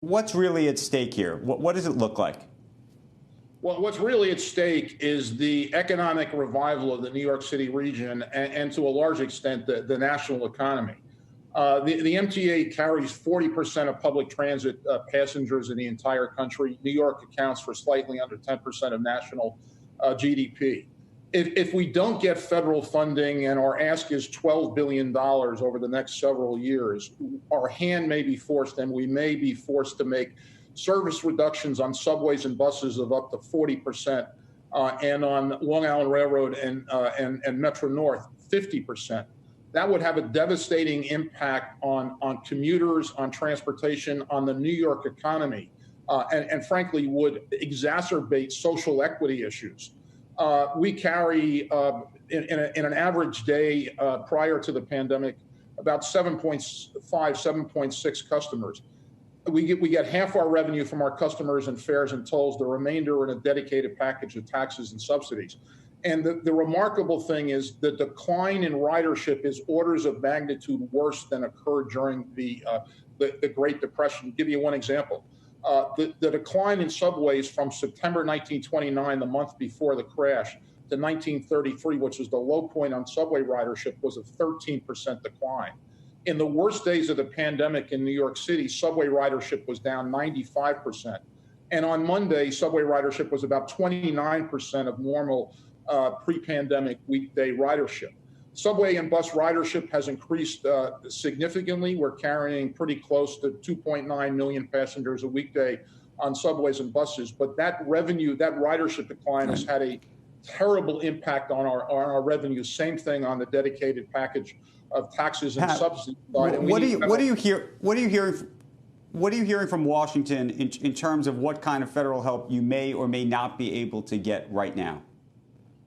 What's really at stake here? What does it look like? Well, what's really at stake is the economic revival of the New York City region and to a large extent, the national economy. The MTA carries 40% of public transit passengers in the entire country. New York accounts for slightly under 10% of national GDP. If we don't get federal funding, and our ask is $12 billion over the next several years, our hand may be forced, and we may be forced to make service reductions on subways and buses of up to 40%, and on Long Island Railroad and Metro North, 50%. That would have a devastating impact on commuters, on transportation, on the New York economy, and frankly would exacerbate social equity issues. We carry, in an average day prior to the pandemic, about 7.5, 7.6 customers. We get half our revenue from our customers in fares and tolls, the remainder in a dedicated package of taxes and subsidies. And the remarkable thing is the decline in ridership is orders of magnitude worse than occurred during the Great Depression. I'll give you one example. The decline in subways from September 1929, the month before the crash, to 1933, which was the low point on subway ridership, was a 13% decline. In the worst days of the pandemic in New York City, subway ridership was down 95%. And on Monday, subway ridership was about 29% of normal pre-pandemic weekday ridership. Subway and bus ridership has increased significantly. We're carrying pretty close to 2.9 million passengers a weekday on subways and buses. But that revenue, that ridership decline has had a terrible impact on our revenue. Same thing on the dedicated package of taxes and subsidies. What are you hearing from Washington in terms of what kind of federal help you may or may not be able to get right now?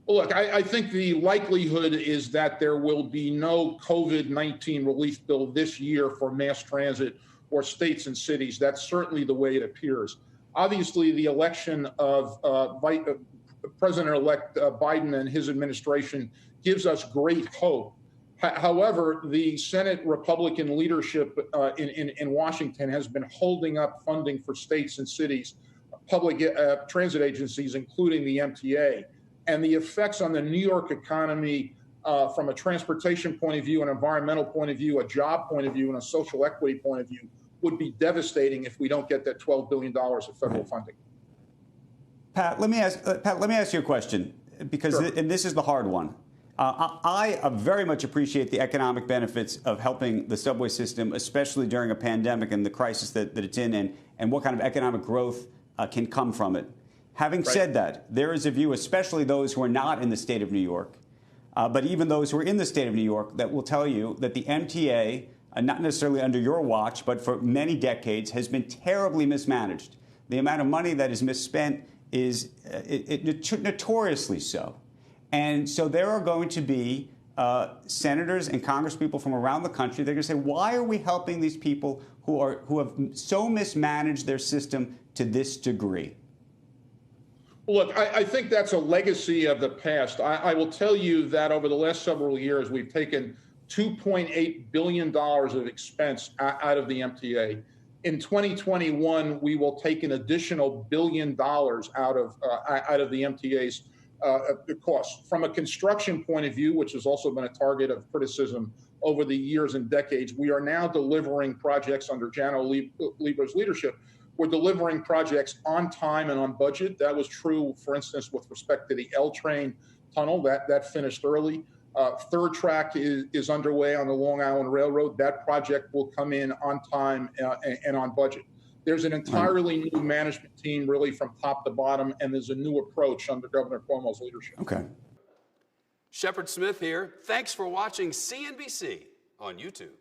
Well, look, I think the likelihood is that there will be no COVID-19 relief bill this year for mass transit or states and cities. That's certainly the way it appears. Obviously, the election of President-elect Biden and his administration gives us great hope. However, the Senate Republican leadership in Washington has been holding up funding for states and cities, public transit agencies, including the MTA. And the effects on the New York economy from a transportation point of view, an environmental point of view, a job point of view, and a social equity point of view would be devastating if we don't get that $12 billion of federal funding. Pat, let me ask you a question, because Sure. And this is the hard one. I very much appreciate the economic benefits of helping the subway system, especially during a pandemic and the crisis that it's in, and what kind of economic growth can come from it. Having said that, there is a view, especially those who are not in the state of New York, but even those who are in the state of New York, that will tell you that the MTA, not necessarily under your watch, but for many decades, has been terribly mismanaged. The amount of money that is misspent is notoriously so. And so there are going to be senators and congresspeople from around the country. They're going to say, why are we helping these people who have so mismanaged their system to this degree? Look, I think that's a legacy of the past. I will tell you that over the last several years, we've taken $2.8 billion of expense out of the MTA. In 2021, we will take an additional $1 billion out of the MTA's costs. From a construction point of view, which has also been a target of criticism over the years and decades, we are now delivering projects under Janno Lieber's leadership. We're delivering projects on time and on budget. That was true, for instance, with respect to the L train tunnel. That finished early. Third track is underway on the Long Island Railroad. That project will come in on time and on budget. There's an entirely new management team, really from top to bottom, and there's a new approach under Governor Cuomo's leadership. Okay. Shepard Smith here. Thanks for watching CNBC on YouTube.